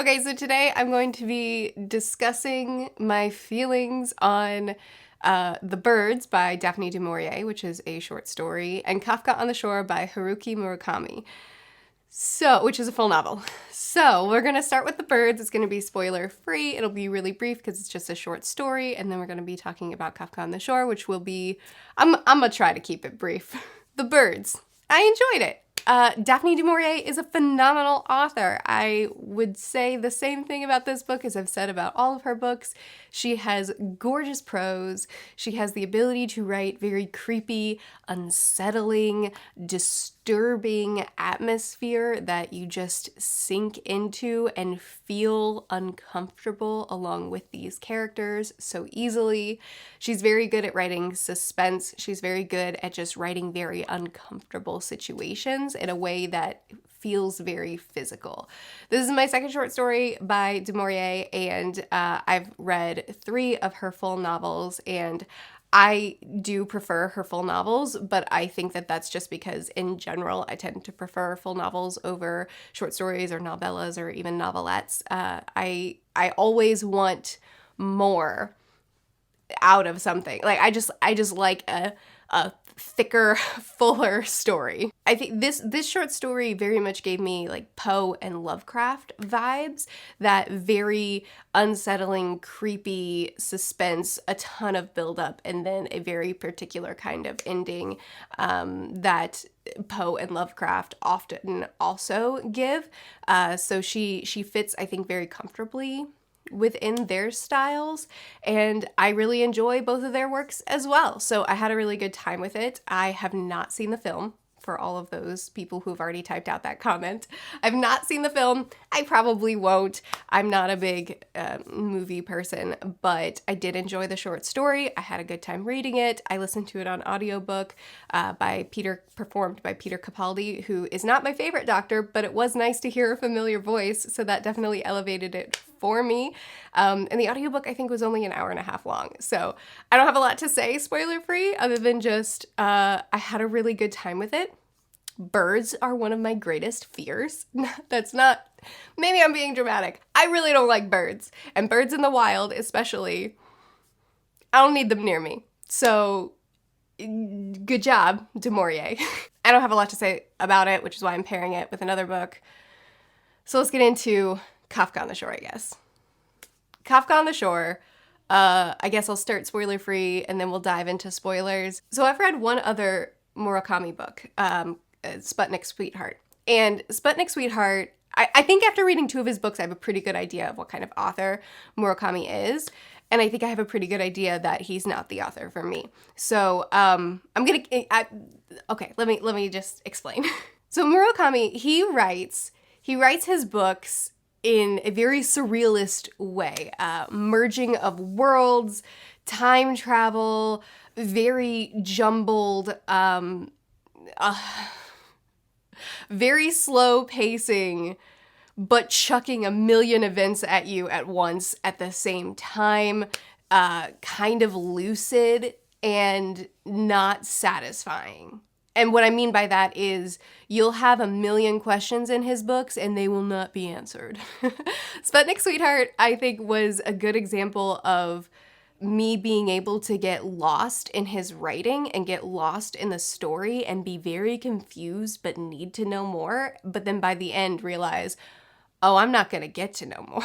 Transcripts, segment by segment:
Okay, so today I'm going to be discussing my feelings on The Birds by Daphne du Maurier, which is a short story, and Kafka on the Shore by Haruki Murakami, which is a full novel. So we're going to start with The Birds. It's going to be spoiler free. It'll be really brief because it's just a short story, and then we're going to be talking about Kafka on the Shore, which will be, I'm going to try to keep it brief. The Birds. I enjoyed it. Daphne du Maurier is a phenomenal author. I would say the same thing about this book as I've said about all of her books. She has gorgeous prose. She has the ability to write very creepy, unsettling, disturbing atmosphere that you just sink into and feel uncomfortable along with these characters so easily. She's very good at writing suspense. She's very good at just writing very uncomfortable situations in a way that feels very physical. This is my second short story by du Maurier, and I've read 3 of her full novels, and I do prefer her full novels, but I think that that's just because in general I tend to prefer full novels over short stories or novellas or even novelettes. I always want more out of something. Like I just like a thicker, fuller story. I think this short story very much gave me like Poe and Lovecraft vibes, that very unsettling, creepy suspense, a ton of buildup, and then a very particular kind of ending that Poe and Lovecraft often also give. So she fits, I think, very comfortably within their styles, and I really enjoy both of their works as well. So I had a really good time with it. I have not seen the film, for all of those people who've already typed out that comment. I've not seen the film. I probably won't. I'm not a big movie person, but I did enjoy the short story. I had a good time reading it. I listened to it on audiobook performed by Peter Capaldi, who is not my favorite doctor, but it was nice to hear a familiar voice, so that definitely elevated it for me. And the audiobook, I think, was only an hour and a half long. So I don't have a lot to say spoiler free other than just I had a really good time with it. Birds are one of my greatest fears. That's not, maybe I'm being dramatic. I really don't like birds. And birds in the wild, especially, I don't need them near me. So good job, du Maurier. I don't have a lot to say about it, which is why I'm pairing it with another book. So let's get into Kafka on the Shore, I guess. Kafka on the Shore. I guess I'll start spoiler free and then we'll dive into spoilers. So I've read one other Murakami book, Sputnik Sweetheart. And Sputnik Sweetheart, I think after reading 2 of his books, I have a pretty good idea of what kind of author Murakami is. And I think I have a pretty good idea that he's not the author for me. So okay, let me just explain. So Murakami, he writes his books in a very surrealist way, merging of worlds, time travel, very jumbled, very slow pacing, but chucking a million events at you at once at the same time, kind of lucid and not satisfying. And what I mean by that is you'll have a million questions in his books and they will not be answered. Sputnik Sweetheart, I think, was a good example of me being able to get lost in his writing and get lost in the story and be very confused but need to know more. But then by the end realize, oh, I'm not going to get to know more.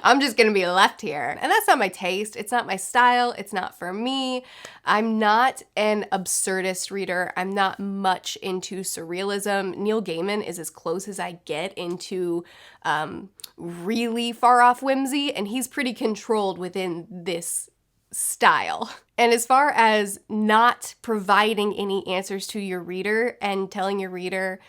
I'm just going to be left here. And that's not my taste. It's not my style. It's not for me. I'm not an absurdist reader. I'm not much into surrealism. Neil Gaiman is as close as I get into really far off whimsy, and he's pretty controlled within this style. And as far as not providing any answers to your reader and telling your reader,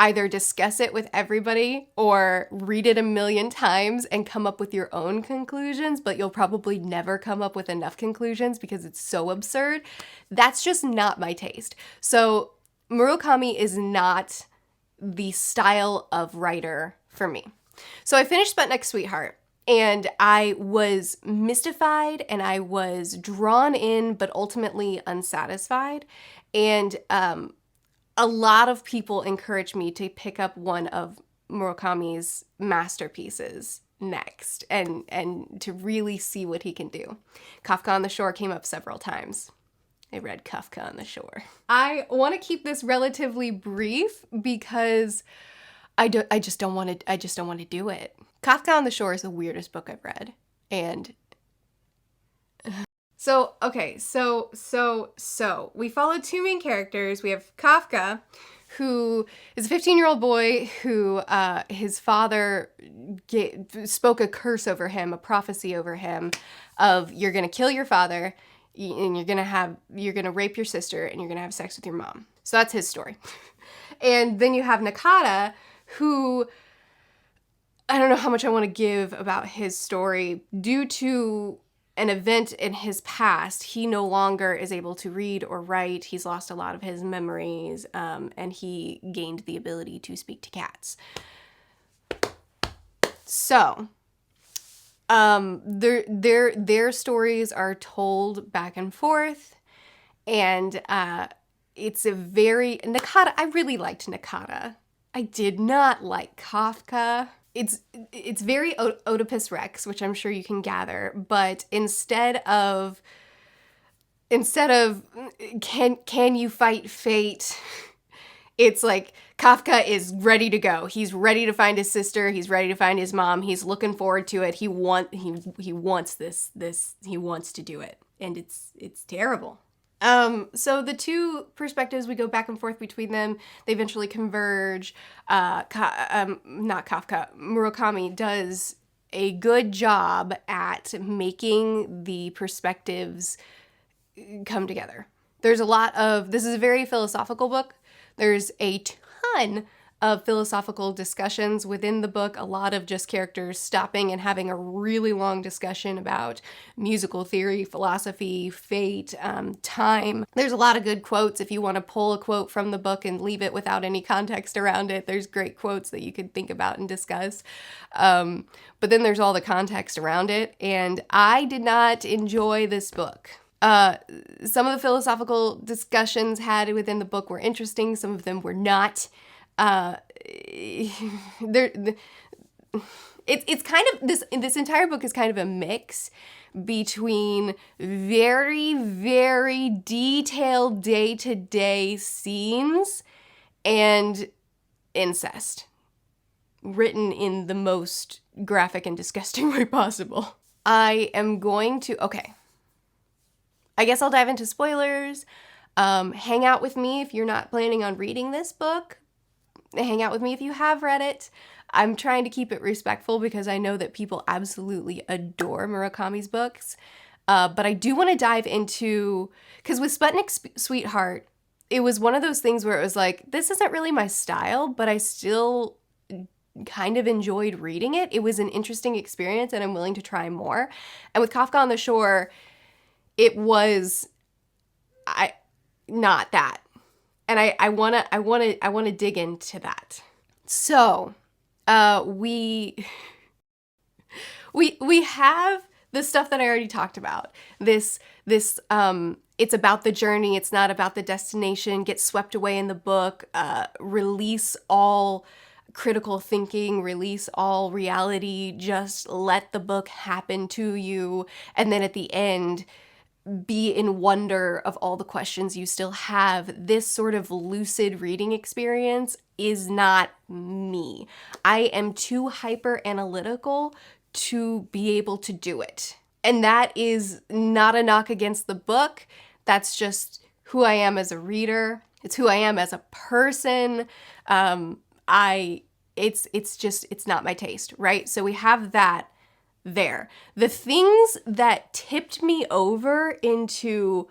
either discuss it with everybody or read it a million times and come up with your own conclusions, but you'll probably never come up with enough conclusions because it's so absurd. That's just not my taste. So Murakami is not the style of writer for me. So I finished Sputnik Sweetheart, and I was mystified and I was drawn in, but ultimately unsatisfied. And a lot of people encouraged me to pick up one of Murakami's masterpieces next, and to really see what he can do. Kafka on the Shore came up several times. I read Kafka on the Shore. I want to keep this relatively brief because I just don't want to do it. Kafka on the Shore is the weirdest book I've read. And so we follow two main characters. We have Kafka, who is a 15-year-old boy who his father spoke a curse over him, a prophecy over him of, you're going to kill your father and you're going to rape your sister and you're going to have sex with your mom. So that's his story. And then you have Nakata, who, I don't know how much I want to give about his story. Due to an event in his past, he no longer is able to read or write. He's lost a lot of his memories, and he gained the ability to speak to cats. So, their stories are told back and forth, and it's a very Nakata. I really liked Nakata. I did not like Kafka. It's very Oedipus Rex, which I'm sure you can gather, but instead of can you fight fate, it's like Kafka is ready to go. He's ready to find his sister. He's ready to find his mom. He's looking forward to it. He wants this. He wants to do it, and it's terrible. So the two perspectives, we go back and forth between them. They eventually converge. Not Kafka, Murakami does a good job at making the perspectives come together. There's a lot of, this is a very philosophical book. There's a ton of philosophical discussions within the book, a lot of just characters stopping and having a really long discussion about musical theory, philosophy, fate, time. There's a lot of good quotes. If you want to pull a quote from the book and leave it without any context around it, there's great quotes that you could think about and discuss. But then there's all the context around it, and I did not enjoy this book. Some of the philosophical discussions had within the book were interesting, some of them were not. It's kind of, this entire book is kind of a mix between very, very detailed day-to-day scenes and incest, written in the most graphic and disgusting way possible. I guess I'll dive into spoilers. Hang out with me if you're not planning on reading this book. Hang out with me if you have read it. I'm trying to keep it respectful because I know that people absolutely adore Murakami's books. But I do want to dive into, because with Sputnik Sweetheart, it was one of those things where it was like, this isn't really my style, but I still kind of enjoyed reading it. It was an interesting experience and I'm willing to try more. And with Kafka on the Shore, it was not that. And I want to dig into that. So, we have the stuff that I already talked about. This it's about the journey, it's not about the destination. Get swept away in the book, release all critical thinking, release all reality, just let the book happen to you, and then at the end be in wonder of all the questions you still have. This sort of lucid reading experience is not me. I am too hyper analytical to be able to do it. And that is not a knock against the book. That's just who I am as a reader. It's who I am as a person. It's not my taste, right? So we have that there. The things that tipped me over into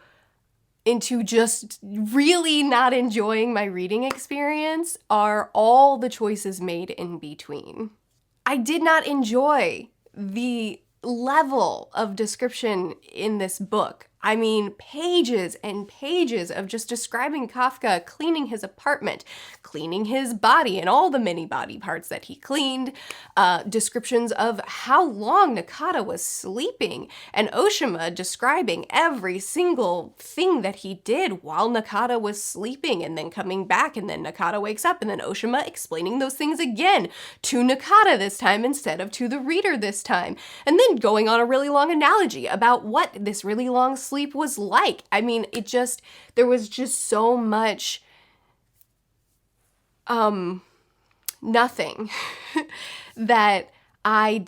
just really not enjoying my reading experience are all the choices made in between. I did not enjoy the level of description in this book. I mean, pages and pages of just describing Kafka cleaning his apartment, cleaning his body and all the many body parts that he cleaned, descriptions of how long Nakata was sleeping, and Oshima describing every single thing that he did while Nakata was sleeping, and then coming back, and then Nakata wakes up, and then Oshima explaining those things again to Nakata this time instead of to the reader this time, and then going on a really long analogy about what this really long sleep was like. I mean, there was just so much nothing that I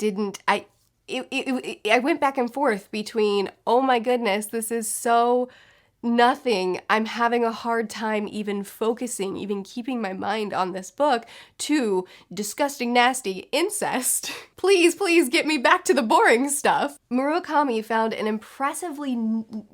went back and forth between, oh my goodness, this is so nothing, I'm having a hard time even focusing, even keeping my mind on this book, to disgusting, nasty incest. Please get me back to the boring stuff. Murakami found an impressively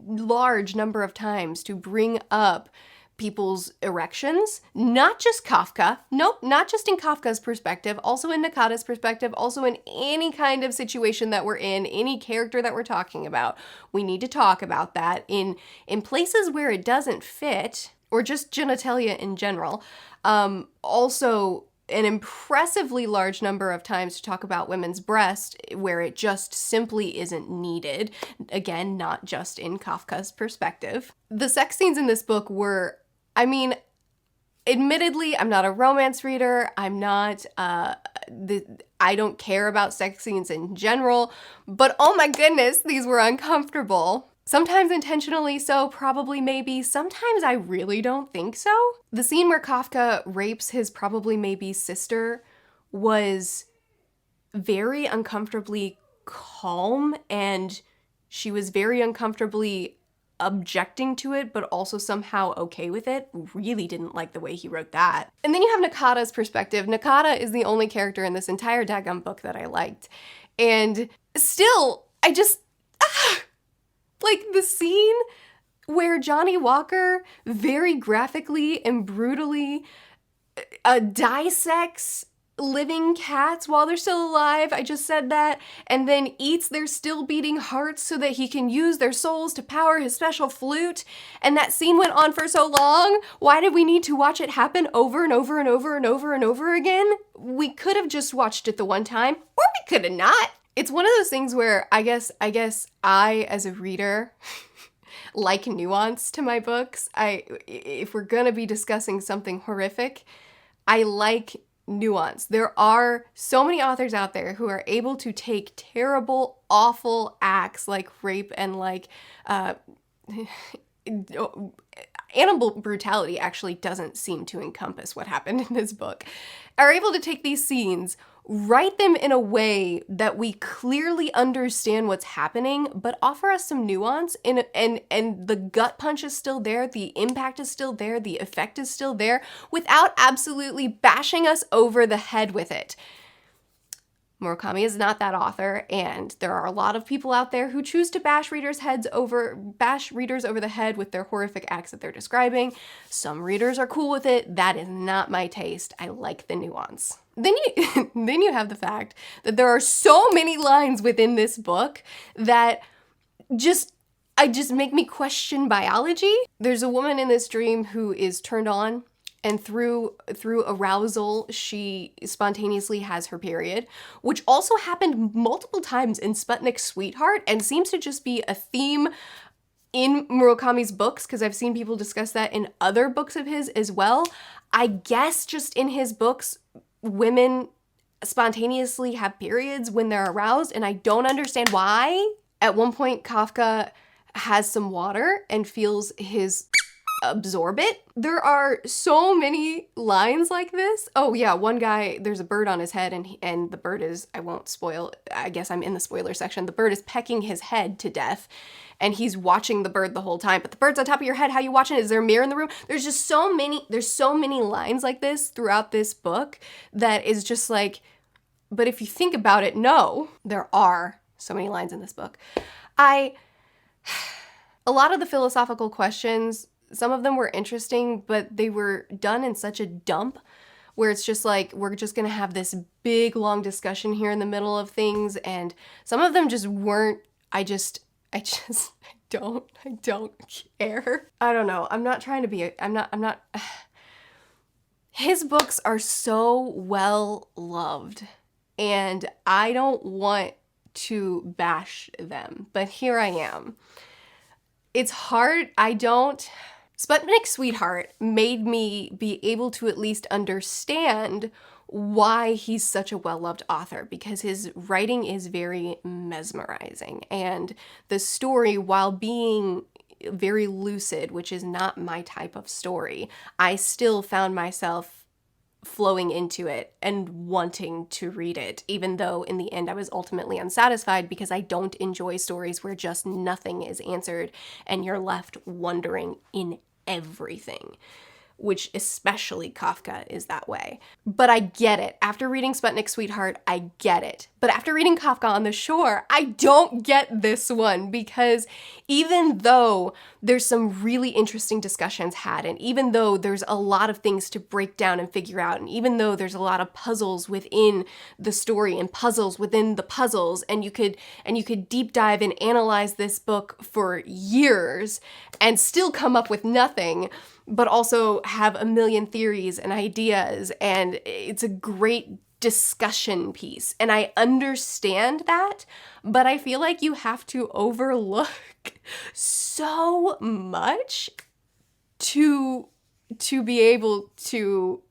large number of times to bring up people's erections, not just Kafka, nope, not just in Kafka's perspective, also in Nakata's perspective, also in any kind of situation that we're in, any character that we're talking about. We need to talk about that in places where it doesn't fit, or just genitalia in general. Also, an impressively large number of times to talk about women's breast where it just simply isn't needed. Again, not just in Kafka's perspective. The sex scenes in this book were, I mean, admittedly, I'm not a romance reader. I'm not, I don't care about sex scenes in general, but oh my goodness, these were uncomfortable. Sometimes intentionally so, probably maybe. Sometimes I really don't think so. The scene where Kafka rapes his probably maybe sister was very uncomfortably calm, and she was very uncomfortably objecting to it, but also somehow okay with it. Really didn't like the way he wrote that. And then you have Nakata's perspective. Nakata is the only character in this entire daggum book that I liked. And still, like the scene where Johnny Walker very graphically and brutally dissects living cats while they're still alive, I just said that, and then eats their still beating hearts so that he can use their souls to power his special flute, and that scene went on for so long. Why did we need to watch it happen over and over and over and over and over again? We could have just watched it the one time, or we could have not. It's one of those things where I guess I, as a reader, like nuance to my books. If we're gonna be discussing something horrific, I like nuance. There are so many authors out there who are able to take terrible, awful acts like rape and like animal brutality actually doesn't seem to encompass what happened in this book, are able to take these scenes, write them in a way that we clearly understand what's happening, but offer us some nuance, and the gut punch is still there, the impact is still there, the effect is still there, without absolutely bashing us over the head with it. Murakami is not that author, and there are a lot of people out there who choose to bash readers over the head with their horrific acts that they're describing. Some readers are cool with it. That is not my taste. I like the nuance. Then you have the fact that there are so many lines within this book that just make me question biology. There's a woman in this dream who is turned on, and through arousal, she spontaneously has her period, which also happened multiple times in Sputnik's Sweetheart and seems to just be a theme in Murakami's books, because I've seen people discuss that in other books of his as well. I guess just in his books, women spontaneously have periods when they're aroused, and I don't understand why. At one point, Kafka has some water and feels his absorb it. There are so many lines like this. Oh yeah, one guy, there's a bird on his head, and the bird is, I won't spoil, I guess I'm in the spoiler section, the bird is pecking his head to death, and he's watching the bird the whole time. But the bird's on top of your head, how you watching it? Is there a mirror in the room? There's so many lines like this throughout this book that is just like, but if you think about it, no, there are so many lines in this book. A lot of the philosophical questions, some of them were interesting, but they were done in such a dump where it's just like, we're just gonna have this big, long discussion here in the middle of things, and some of them just weren't, I don't care. I don't know. I'm not trying to be, I'm not, his books are so well loved and I don't want to bash them, but here I am. It's hard. Sputnik Sweetheart made me be able to at least understand why he's such a well-loved author, because his writing is very mesmerizing. And the story, while being very lucid, which is not my type of story, I still found myself flowing into it and wanting to read it, even though in the end I was ultimately unsatisfied because I don't enjoy stories where just nothing is answered and you're left wondering in everything, which especially Kafka is that way. But I get it. After reading Sputnik Sweetheart, I get it. But after reading Kafka on the Shore, I don't get this one, because even though there's some really interesting discussions had, and even though there's a lot of things to break down and figure out, and even though there's a lot of puzzles within the story and puzzles within the puzzles, and you could deep dive and analyze this book for years and still come up with nothing, but also have a million theories and ideas, and it's a great discussion piece. And I understand that, but I feel like you have to overlook so much to be able to,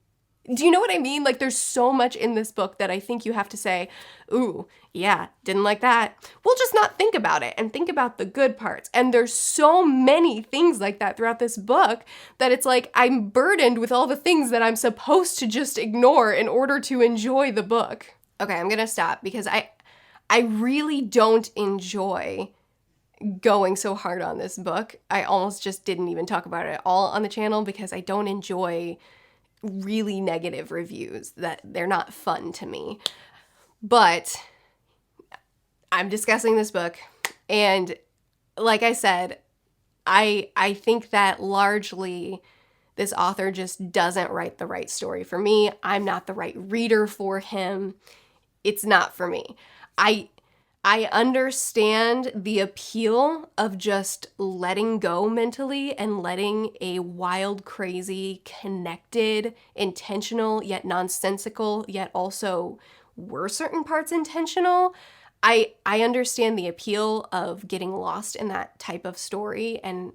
do you know what I mean? Like, there's so much in this book that I think you have to say, ooh, yeah, didn't like that. We'll just not think about it and think about the good parts. And there's so many things like that throughout this book that it's like I'm burdened with all the things that I'm supposed to just ignore in order to enjoy the book. Okay, I'm gonna stop because I really don't enjoy going so hard on this book. I almost just didn't even talk about it at all on the channel because I don't enjoy really negative reviews, that they're not fun to me. But I'm discussing this book, and like I said, I think that largely this author just doesn't write the right story for me. I'm not the right reader for him. It's not for me. I understand the appeal of just letting go mentally and letting a wild, crazy, connected, intentional, yet nonsensical, yet also were certain parts intentional. I understand the appeal of getting lost in that type of story and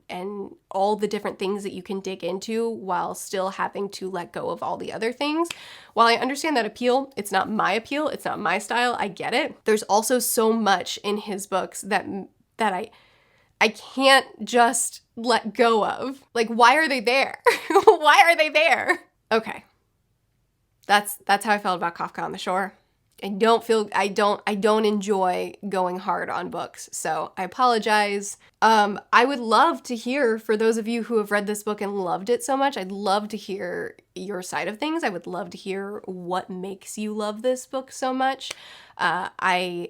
all the different things that you can dig into while still having to let go of all the other things. While I understand that appeal, it's not my appeal, it's not my style, I get it. There's also so much in his books that I can't just let go of. Like, why are they there? Why are they there? Okay. That's how I felt about Kafka on the Shore. I don't enjoy going hard on books, so I apologize. I would love to hear, for those of you who have read this book and loved it so much, I'd love to hear your side of things. I would love to hear what makes you love this book so much. I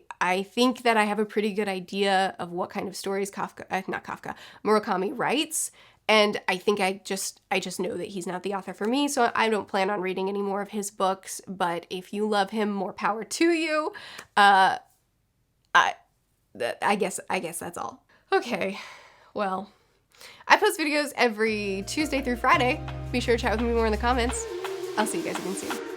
think that I have a pretty good idea of what kind of stories Murakami writes. And I think I just know that he's not the author for me, so I don't plan on reading any more of his books. But if you love him, more power to you. I guess that's all. Okay, well, I post videos every Tuesday through Friday. Be sure to chat with me more in the comments. I'll see you guys again soon.